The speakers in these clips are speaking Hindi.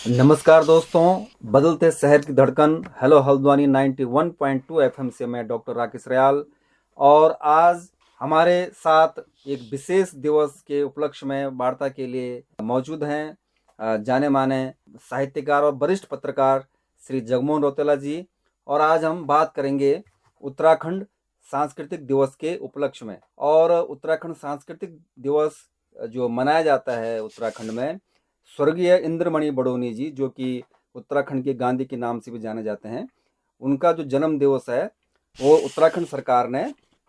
नमस्कार दोस्तों, बदलते शहर की धड़कन हेलो हल्द्वानी 91.2 एफएम से मैं डॉक्टर राकेश रयाल। और आज हमारे साथ एक विशेष दिवस के उपलक्ष्य में वार्ता के लिए मौजूद हैं जाने माने साहित्यकार और वरिष्ठ पत्रकार श्री जगमोहन रौतेला जी। और आज हम बात करेंगे उत्तराखंड सांस्कृतिक दिवस के उपलक्ष्य में। और उत्तराखंड सांस्कृतिक दिवस जो मनाया जाता है उत्तराखंड में, स्वर्गीय इंद्रमणि बडोनी जी, जो कि उत्तराखंड के गांधी के नाम से भी जाने जाते हैं, उनका जो जन्म दिवस है वो उत्तराखंड सरकार ने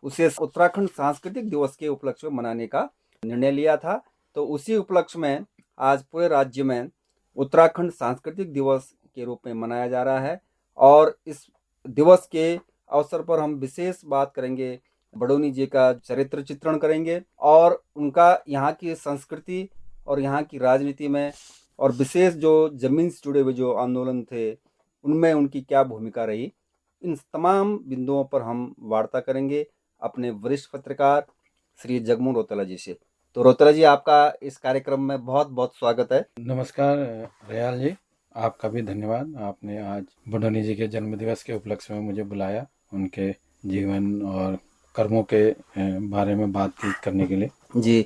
उसे उत्तराखंड सांस्कृतिक दिवस के उपलक्ष्य में मनाने का निर्णय लिया था। तो उसी उपलक्ष्य में आज पूरे राज्य में उत्तराखंड सांस्कृतिक दिवस के रूप में मनाया जा रहा है। और इस दिवस के अवसर पर हम विशेष बात करेंगे, बडोनी जी का चरित्र चित्रण करेंगे और उनका यहाँ की संस्कृति और यहाँ की राजनीति में और विशेष जो जमीन से जुड़े हुए जो आंदोलन थे उनमें उनकी क्या भूमिका रही, इन तमाम बिंदुओं पर हम वार्ता करेंगे अपने वरिष्ठ पत्रकार श्री जगमोहन रौतेला जी से। तो रौतेला जी, आपका इस कार्यक्रम में बहुत बहुत स्वागत है। नमस्कार रयाल जी, आपका भी धन्यवाद। आपने आज बडोनी जी के जन्मदिवस के उपलक्ष्य में मुझे बुलाया, उनके जीवन और कर्मों के बारे में बातचीत करने के लिए। जी,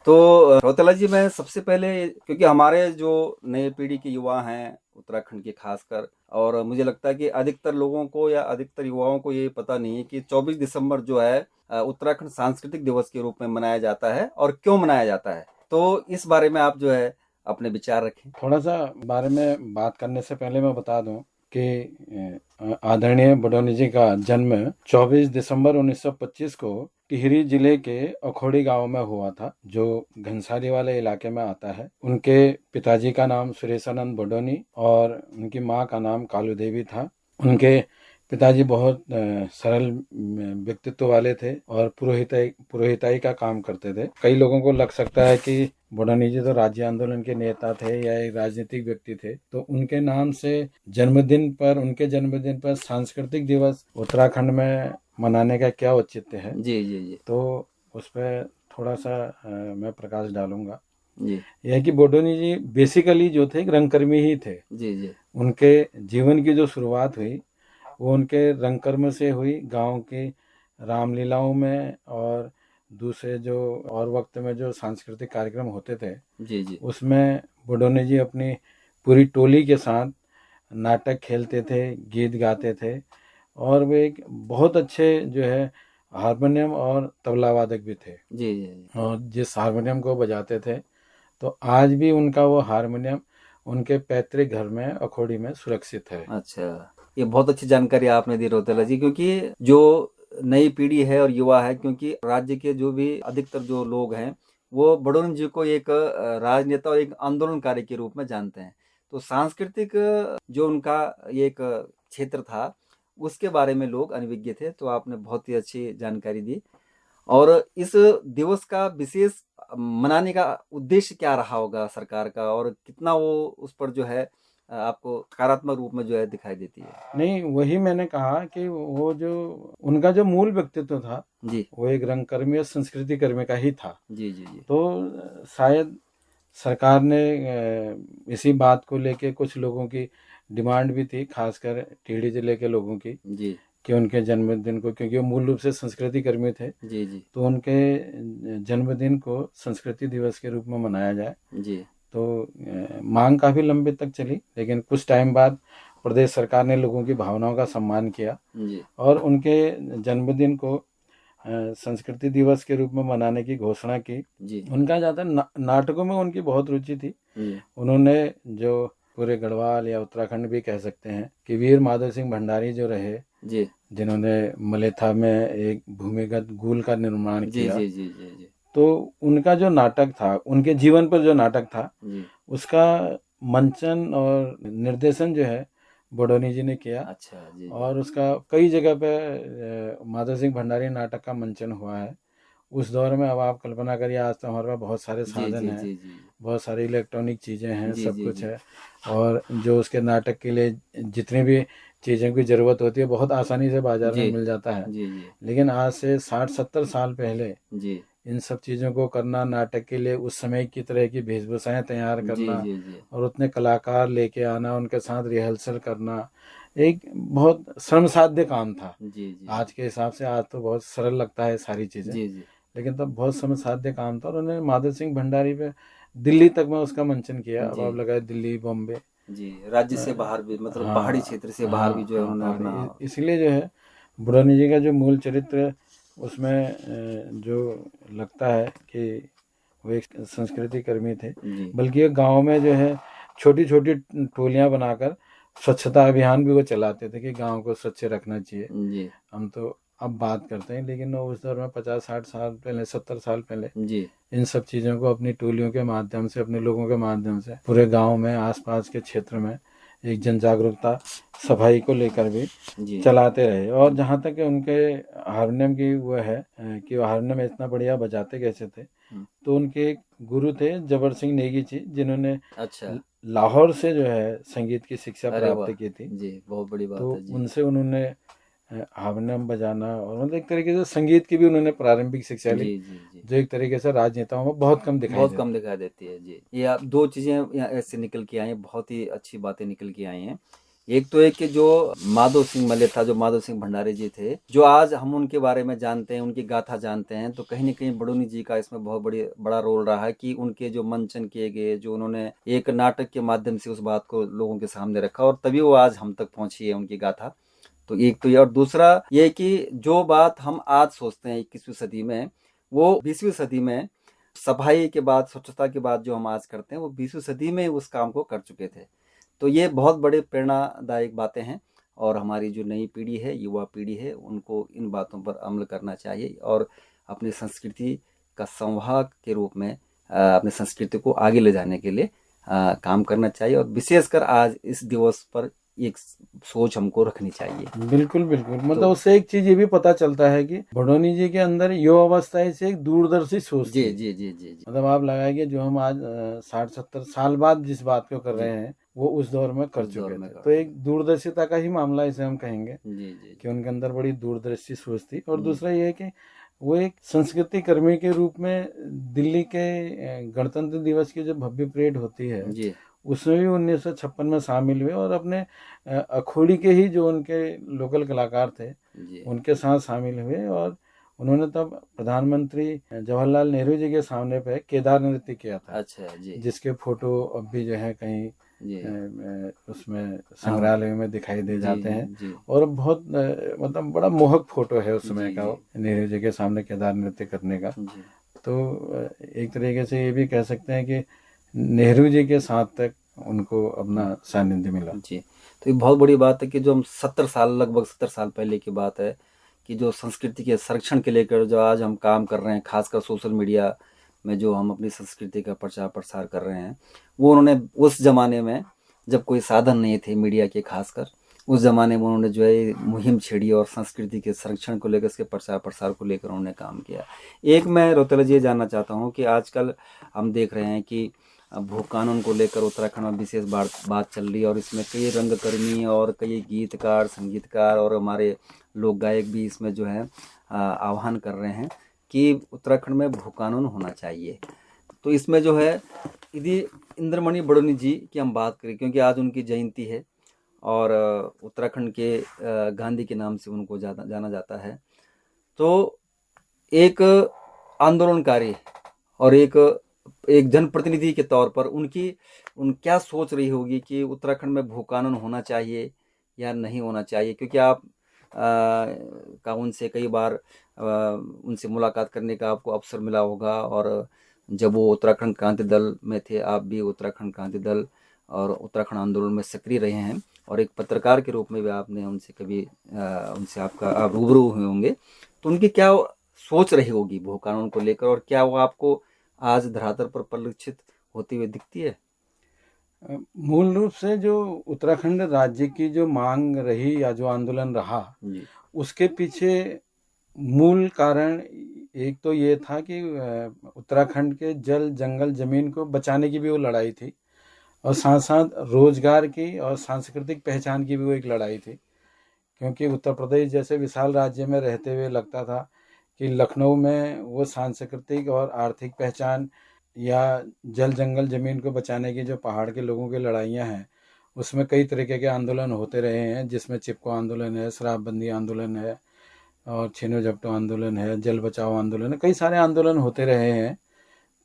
तो रौतेला जी, मैं सबसे पहले, क्योंकि हमारे जो नई पीढ़ी के युवा हैं उत्तराखंड के खासकर, और मुझे लगता है कि अधिकतर लोगों को या अधिकतर युवाओं को ये पता नहीं है कि 24 दिसंबर जो है उत्तराखंड सांस्कृतिक दिवस के रूप में मनाया जाता है और क्यों मनाया जाता है। तो इस बारे में आप जो है अपने विचार रखें। थोड़ा सा बारे में बात करने से पहले मैं बता दूं कि आदरणीय बडोनी जी का जन्म 24 दिसंबर 1925 को टिहरी जिले के अखोड़ी गांव में हुआ था, जो घनसाली वाले इलाके में आता है। उनके पिताजी का नाम सुरेशानंद बडोनी और उनकी माँ का नाम कालू देवी था। उनके पिताजी बहुत सरल व्यक्तित्व वाले थे और पुरोहिताई का काम करते थे। कई लोगों को लग सकता है कि बडोनी जी तो राज्य आंदोलन के नेता थे या एक राजनीतिक व्यक्ति थे, तो उनके नाम से उनके जन्मदिन पर सांस्कृतिक दिवस उत्तराखंड में मनाने का क्या औचित्य है। जी जी जी तो उस पर थोड़ा सा मैं प्रकाश डालूंगा। जी यह कि बडोनी जी बेसिकली जो थे एक रंगकर्मी ही थे। जी जी उनके जीवन की जो शुरुआत हुई वो उनके रंगकर्म से हुई। गांव की रामलीलाओं में और दूसरे जो और वक्त में जो सांस्कृतिक कार्यक्रम होते थे जी जी उसमें बडोनी जी अपनी पूरी टोली के साथ नाटक खेलते थे, गीत गाते थे और वे एक बहुत अच्छे जो है हारमोनियम और तबला वादक भी थे। जी जी। और जिस हारमोनियम को बजाते थे तो आज भी उनका वो हारमोनियम उनके पैतृक घर में अखोड़ी में सुरक्षित है। अच्छा, ये बहुत अच्छी जानकारी आपने दी रौतेला जी, क्योंकि जो नई पीढ़ी है और युवा है, क्योंकि राज्य के जो भी अधिकतर जो लोग हैं वो बडोनी जी को एक राजनेता और एक आंदोलनकारी के रूप में जानते हैं। तो सांस्कृतिक जो उनका ये एक क्षेत्र था उसके बारे में लोग अनभिज्ञ थे। तो आपने बहुत ही अच्छी जानकारी दी। और इस दिवस का विशेष मनाने का उद्देश्य क्या रहा होगा सरकार का, और कितना वो उस पर जो है आपको सकारात्मक रूप में जो है दिखाई देती है। नहीं, वही मैंने कहा कि वो जो उनका जो मूल व्यक्तित्व था जी वो एक रंगकर्मी और संस्कृति कर्मी का ही था। जी जी जी तो शायद सरकार ने इसी बात को लेके कुछ लोगों की डिमांड भी थी, खासकर टिहरी जिले के लोगों की, जी कि उनके जन्मदिन को, क्योंकि वो मूल रूप से संस्कृति कर्मी थे, जी जी तो उनके जन्मदिन को संस्कृति दिवस के रूप में मनाया जाए। जी तो मांग काफ़ी लंबे तक चली, लेकिन कुछ टाइम बाद प्रदेश सरकार ने लोगों की भावनाओं का सम्मान किया जी और उनके जन्मदिन को संस्कृति दिवस के रूप में मनाने की घोषणा की। जी उनका ज़्यादा नाटकों में उनकी बहुत रुचि थी। जी उन्होंने जो पूरे गढ़वाल या उत्तराखंड भी कह सकते हैं कि वीर माधव सिंह भंडारी जो रहे, जी जिन्होंने मलेथा में एक भूमिगत गूल का निर्माण जी किया, जी जी जी जी तो उनका जो नाटक था, उनके जीवन पर जो नाटक था, जी। उसका मंचन और निर्देशन जो है बडोनी जी ने किया। अच्छा। जी और उसका कई जगह पे माधव सिंह भंडारी नाटक का मंचन हुआ है उस दौर में। अब आप कल्पना करिए, आज तो हमारे पास बहुत सारे जी साधन जी हैं, जी जी बहुत सारी इलेक्ट्रॉनिक चीज़ें हैं, जी सब जी कुछ जी है। और जो उसके नाटक के लिए जितनी भी चीज़ों की ज़रूरत होती है बहुत आसानी से बाज़ार में जी मिल जाता है। जी जी लेकिन आज से 60-70 साल पहले जी इन सब चीज़ों को करना, नाटक के लिए उस समय की तरह की वेशभूषाएं तैयार जी करना जी जी और उतने कलाकार लेके आना, उनके साथ रिहर्सल करना, एक बहुत श्रमसाध्य काम था। जी जी आज के हिसाब से आज तो बहुत सरल लगता है सारी चीज़ें, जी जी लेकिन तब बहुत श्रमसाध्य काम था। और उन्होंने माधव सिंह भंडारी पे दिल्ली तक में उसका मंचन किया। अब जी आप लगाए दिल्ली, बॉम्बे, जी, राज्य से बाहर भी, मतलब पहाड़ी हाँ क्षेत्र से बाहर भी हाँ जो है हाँ उन्होंने पहाड़ी, अपना। इसलिए जो है बुरानी जी का जो मूल चरित्र उसमें जो लगता है कि वो एक संस्कृति कर्मी थे, जी बल्कि एक गांव में जो है छोटी छोटी टोलियां बनाकर स्वच्छता अभियान भी वो चलाते थे कि गांव को स्वच्छ रखना चाहिए। जी हम तो अब बात करते हैं, लेकिन वो उस दौर में 50-60 साल पहले, 70 साल पहले जी इन सब चीज़ों को अपनी टोलियों के माध्यम से, अपने लोगों के माध्यम से पूरे गांव में, आसपास के क्षेत्र में एक जन जागरूकता सफाई को लेकर भी जी चलाते रहे। और जहाँ तक कि उनके हारमोनियम की वो है कि वो हारमोनियम इतना बढ़िया बजाते कैसे थे, तो उनके एक गुरु थे जबर सिंह नेगी जी, जिन्होंने अच्छा, लाहौर से जो है संगीत की शिक्षा अरे प्राप्त वाह, की थी। जी बहुत बड़ी तो बात है जी। उनसे उन्होंने हारमोनियम बजाना और मतलब एक तरीके से संगीत की भी उन्होंने प्रारंभिक शिक्षा ली, जी जी जी, जो एक तरीके से राजनेताओं में बहुत कम दिखाई बहुत कम देती है। दिखाई देती है जी। ये आप दो चीजें यहाँ ऐसे निकल के आई हैं, बहुत ही अच्छी बातें निकल के आई हैं। एक तो है कि जो माधव सिंह मल्लेथा, जो माधव सिंह भंडारी जी थे, जो आज हम उनके बारे में जानते हैं, उनकी गाथा जानते हैं, तो कहीं न कहीं बडोनी जी का इसमें बहुत बड़ा रोल रहा है कि उनके जो मंचन किए गए, जो उन्होंने एक नाटक के माध्यम से उस बात को लोगों के सामने रखा, और तभी वो आज हम तक पहुंची है उनकी गाथा। तो एक तो ये, और दूसरा ये कि जो बात हम आज सोचते हैं 21वीं सदी में, वो 20वीं सदी में सफाई के बाद, स्वच्छता के बाद जो हम आज करते हैं, वो 20वीं सदी में उस काम को कर चुके थे। तो ये बहुत बड़े प्रेरणादायक बातें हैं, और हमारी जो नई पीढ़ी है, युवा पीढ़ी है, उनको इन बातों पर अमल करना चाहिए और अपनी संस्कृति का संवाहक के रूप में अपनी संस्कृति को आगे ले जाने के लिए काम करना चाहिए, और विशेषकर आज इस दिवस पर एक सोच हमको रखनी चाहिए। बिल्कुल बिल्कुल, मतलब तो उससे एक चीज ये भी पता चलता है कि बडोनी जी के अंदर युवा अवस्था से एक दूरदर्शी सोच जी थी। जी जी जी जी मतलब आप लगाएंगे जो हम आज 60-70 साल बाद जिस बात को कर जी, रहे हैं, वो उस दौर में कर उस दौर चुके में थे। कर तो चुके एक दूरदर्शिता का ही मामला इसे हम कहेंगे हैं। जी जी कि उनके अंदर बड़ी दूरदर्शी सोच थी। और जी दूसरा ये है कि वो एक संस्कृति कर्मी के रूप में दिल्ली के गणतंत्र दिवस की जो भव्य परेड होती है, जी उसमें भी 1956 में शामिल हुए और अपने अखोड़ी के ही जो उनके लोकल कलाकार थे जी उनके साथ शामिल हुए। और उन्होंने तब प्रधानमंत्री जवाहरलाल नेहरू जी के सामने पे केदार नृत्य किया था, अच्छा जी जिसके फोटो अब भी जो है कहीं जी उसमें हाँ संग्रहालय में दिखाई दे जी जाते हैं। जी और बहुत मतलब बड़ा मोहक फोटो है उस समय जी का, जी वो नेहरू जी के सामने केदार नृत्य करने का। जी तो एक तरीके से ये भी कह सकते हैं कि नेहरू जी के साथ तक उनको अपना सानिध्य मिला। जी। तो ये बहुत बड़ी बात है कि जो हम 70 साल, लगभग 70 साल पहले की बात है, कि जो संस्कृति के संरक्षण के लेकर जो आज हम काम कर रहे हैं, खासकर सोशल मीडिया में जो हम अपनी संस्कृति का प्रचार प्रसार कर रहे हैं, वो उन्होंने उस जमाने में, जब कोई साधन नहीं थे मीडिया के, खासकर उस जमाने में उन्होंने जो है मुहिम छेड़ी और संस्कृति के संरक्षण को लेकर, इसके प्रचार प्रसार को लेकर उन्होंने काम किया। एक मैं रोतेला जी ये जानना चाहता हूँ कि आजकल हम देख रहे हैं कि भू कानून को लेकर उत्तराखंड में विशेष बात चल रही है, और इसमें कई रंगकर्मी और कई गीतकार, संगीतकार और हमारे लोक गायक भी इसमें जो है आह्वान कर रहे हैं कि उत्तराखंड में भू कानून होना चाहिए। तो इसमें जो है, यदि इंद्रमणि बडोनी जी की हम बात करें, क्योंकि आज उनकी जयंती है और उत्तराखंड के गांधी के नाम से उनको जाना जाता है, तो एक आंदोलनकारी और एक जनप्रतिनिधि के तौर पर उन क्या सोच रही होगी कि उत्तराखंड में भू कानून होना चाहिए या नहीं होना चाहिए, क्योंकि आप का उनसे कई बार उनसे मुलाकात करने का आपको अवसर मिला होगा, और जब वो उत्तराखंड क्रांति दल में थे, आप भी उत्तराखंड क्रांति दल और उत्तराखंड आंदोलन में सक्रिय रहे हैं, और एक पत्रकार के रूप में भी आपने उनसे कभी उनसे आप रूबरू हुए होंगे, तो उनकी क्या सोच रही होगी भू कानून को लेकर, और क्या वो आपको आज धरातल पर परिलक्षित होती हुई दिखती है? मूल रूप से जो उत्तराखंड राज्य की जो मांग रही या जो आंदोलन रहा, जी उसके पीछे मूल कारण एक तो ये था कि उत्तराखंड के जल जंगल जमीन को बचाने की भी वो लड़ाई थी, और साथ साथ रोजगार की और सांस्कृतिक पहचान की भी वो एक लड़ाई थी। क्योंकि उत्तर प्रदेश जैसे विशाल राज्य में रहते हुए लगता था कि लखनऊ में वो सांस्कृतिक और आर्थिक पहचान या जल जंगल ज़मीन को बचाने की जो पहाड़ के लोगों की लड़ाइयाँ हैं, उसमें कई तरीके के आंदोलन होते रहे हैं, जिसमें चिपको आंदोलन है, शराबबंदी आंदोलन है और छीनो झपटो आंदोलन है, जल बचाओ आंदोलन है, कई सारे आंदोलन होते रहे हैं।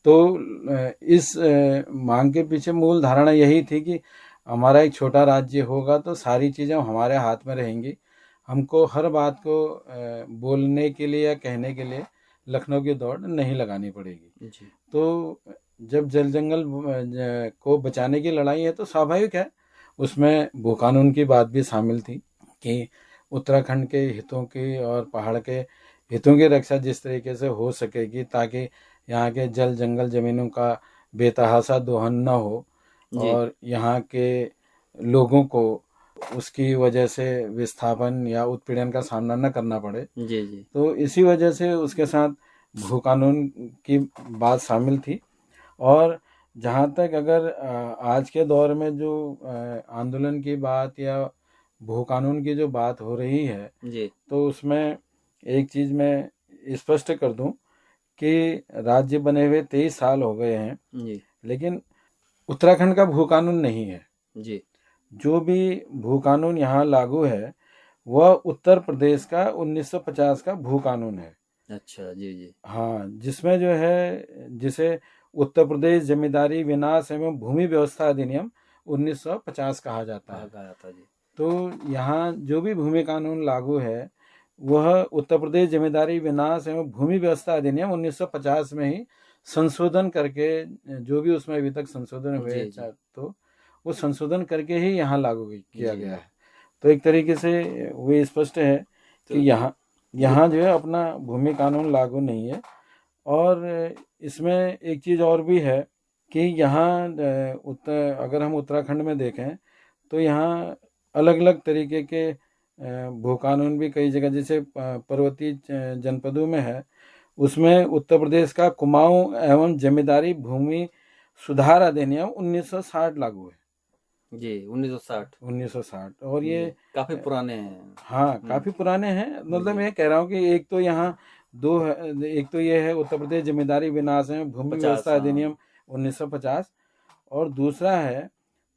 तो इस मांग के पीछे मूल धारणा यही थी कि हमारा एक छोटा राज्य होगा तो सारी चीज़ें हमारे हाथ में रहेंगी, हमको हर बात को बोलने के लिए या कहने के लिए लखनऊ की दौड़ नहीं लगानी पड़ेगी। जी तो जब जल जंगल को बचाने की लड़ाई है तो स्वाभाविक है उसमें भू कानून की बात भी शामिल थी कि उत्तराखंड के हितों की और पहाड़ के हितों की रक्षा जिस तरीके से हो सकेगी ताकि यहाँ के जल जंगल ज़मीनों का बेतहाशा दोहन न हो जी और यहाँ के लोगों को उसकी वजह से विस्थापन या उत्पीड़न का सामना न करना पड़े। जी जी तो इसी वजह से उसके साथ भू कानून की बात शामिल थी। और जहाँ तक अगर आज के दौर में जो आंदोलन की बात या भू कानून की जो बात हो रही है, जी तो उसमें एक चीज़ मैं स्पष्ट कर दूं कि राज्य बने हुए 23 साल हो गए हैं, जी लेकिन उत्तराखंड का भू कानून नहीं है। जी जो भी भू कानून यहाँ लागू है वह उत्तर प्रदेश का 1950 का भू कानून है। अच्छा जी जी हाँ, जिसमें जो है जिसे उत्तर प्रदेश जमींदारी विनाश एवं भूमि व्यवस्था अधिनियम 1950 कहा जाता है। कहा था जी तो यहाँ जो भी भूमि कानून लागू है वह उत्तर प्रदेश जमींदारी विनाश एवं भूमि व्यवस्था अधिनियम 1950 में ही संशोधन करके जो भी उसमें अभी तक संशोधन हुए जी जी तो वो संशोधन करके ही यहाँ लागू किया जी गया है। तो एक तरीके से वो स्पष्ट है तो कि यहाँ जो है अपना भूमि कानून लागू नहीं है। और इसमें एक चीज़ और भी है कि यहाँ अगर हम उत्तराखंड में देखें तो यहाँ अलग अलग तरीके के भू कानून भी कई जगह जैसे पर्वतीय जनपदों में है, उसमें उत्तर प्रदेश का कुमाऊं एवं जमींदारी भूमि सुधार अधिनियम 1960 लागू है। जी 1960 1960 और ये काफी पुराने हैं। हाँ काफी पुराने हैं। मतलब मैं कह रहा हूँ कि एक तो यहाँ एक तो ये है उत्तर प्रदेश जमींदारी विनाश एवं भूमि 50 व्यवस्था हाँ। अधिनियम 1950 और दूसरा है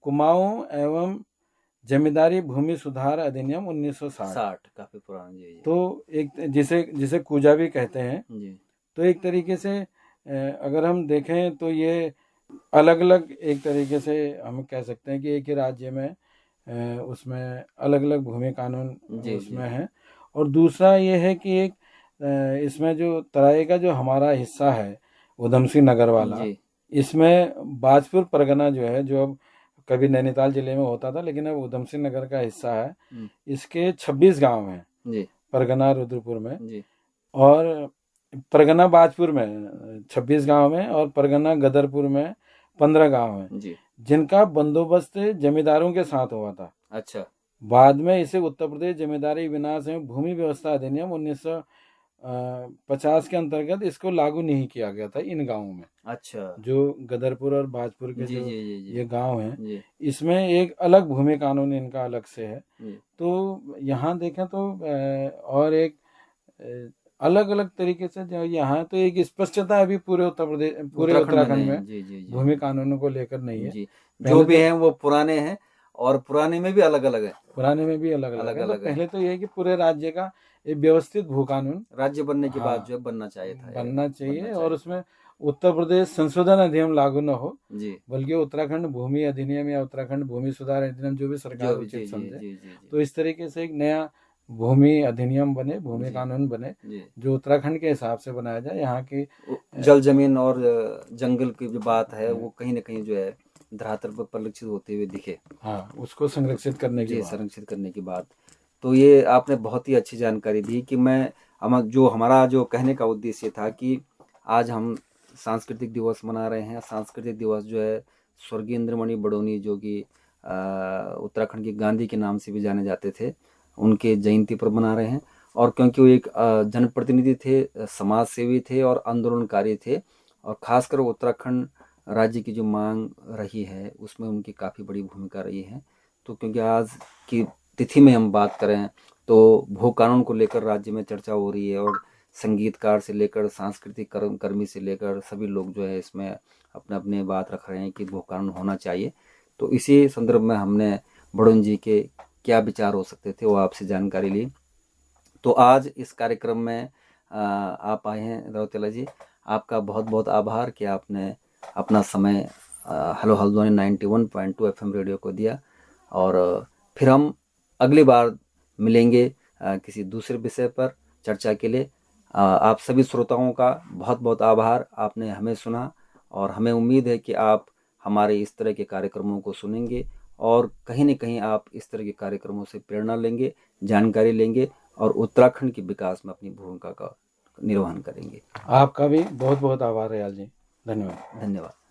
कुमाऊं एवं जमींदारी भूमि सुधार अधिनियम 1960। काफी पुराना जी जी तो एक जिसे कूजा भी कहते हैं। जी तो एक तरीके से अगर हम देखें तो ये अलग अलग एक तरीके से हम कह सकते हैं कि एक ही राज्य में उसमें अलग अलग भूमि कानून जी उसमें है। और दूसरा ये है कि एक इसमें जो तराई का जो हमारा हिस्सा है उधम सिंह नगर वाला, जी इसमें बाजपुर परगना जो है जो अब कभी नैनीताल जिले में होता था लेकिन अब उधम सिंह नगर का हिस्सा है। इसके 26 गांव हैं जी परगना रुद्रपुर में जी और परगना बाजपुर में 26 गांव हैं और परगना गदरपुर में 15 गांव हैं, जी जिनका बंदोबस्त जमींदारों के साथ हुआ था। अच्छा बाद में इसे उत्तर प्रदेश जमींदारी विनाश एवं भूमि व्यवस्था अधिनियम 1950 के अंतर्गत इसको लागू नहीं किया गया था इन गांवों में। अच्छा जो गदरपुर और बाजपुर के जी जो जी जी जी ये गांव हैं, जी इसमें एक अलग भूमि कानून इनका अलग से है। जी तो यहाँ देखें तो और एक अलग अलग तरीके से जो यहाँ तो एक स्पष्टता अभी पूरे उत्तराखंड में जी जी जी भूमि कानूनों को लेकर नहीं है। जी पहले जो भी तो हैं वो पुराने हैं और पुराने में भी अलग अलग है। पुराने में भी अलग अलग अलग है। तो अलग है। पहले तो ये है कि पूरे राज्य का एक व्यवस्थित भू कानून राज्य बनने के बाद हाँ, जो है बनना चाहिए था बनना चाहिए और उसमें उत्तर प्रदेश संशोधन अधिनियम लागू न हो, जी बल्कि उत्तराखंड भूमि अधिनियम या उत्तराखंड भूमि सुधार अधिनियम जो भी सरकार जो जी उचित जी समझे, जी जी तो इस तरीके से एक नया भूमि अधिनियम बने, भूमि जी कानून बने जी जो उत्तराखंड के हिसाब से बनाया जाए। यहाँ की जल जमीन और जंगल की जो बात है वो कहीं ना कहीं जो है धरातल पर परिलक्षित होते हुए दिखे। हाँ उसको संरक्षित करने की जी बात। संरक्षित करने की बात। तो ये आपने बहुत ही अच्छी जानकारी दी कि जो हमारा जो कहने का उद्देश्य था कि आज हम सांस्कृतिक दिवस मना रहे हैं। सांस्कृतिक दिवस जो है स्वर्गीय इंद्रमणि बडोनी जो कि उत्तराखंड के गांधी के नाम से भी जाने जाते थे, उनके जयंती पर मना रहे हैं। और क्योंकि वो एक जनप्रतिनिधि थे, समाज सेवी थे और आंदोलनकारी थे, और खासकर उत्तराखंड राज्य की जो मांग रही है उसमें उनकी काफ़ी बड़ी भूमिका रही है। तो क्योंकि आज की तिथि में हम बात करें तो भू कानून को लेकर राज्य में चर्चा हो रही है और संगीतकार से लेकर सांस्कृतिक कर्मी से लेकर सभी लोग जो है इसमें अपने अपने बात रख रहे हैं कि भू कानून होना चाहिए। तो इसी संदर्भ में हमने बड़ौन जी के क्या विचार हो सकते थे वो आपसे जानकारी ली। तो आज इस कार्यक्रम में आप आए हैं राउतेला जी, आपका बहुत बहुत आभार कि आपने अपना समय हेलो हल्द्वानी 91.2 एफएम रेडियो को दिया। और फिर हम अगली बार मिलेंगे किसी दूसरे विषय पर चर्चा के लिए। आप सभी श्रोताओं का बहुत बहुत आभार, आपने हमें सुना और हमें उम्मीद है कि आप हमारे इस तरह के कार्यक्रमों को सुनेंगे और कहीं न कहीं आप इस तरह के कार्यक्रमों से प्रेरणा लेंगे, जानकारी लेंगे और उत्तराखंड के विकास में अपनी भूमिका का निर्वहन करेंगे। आपका भी बहुत बहुत आभार रियाल जी। धन्यवाद। धन्यवाद।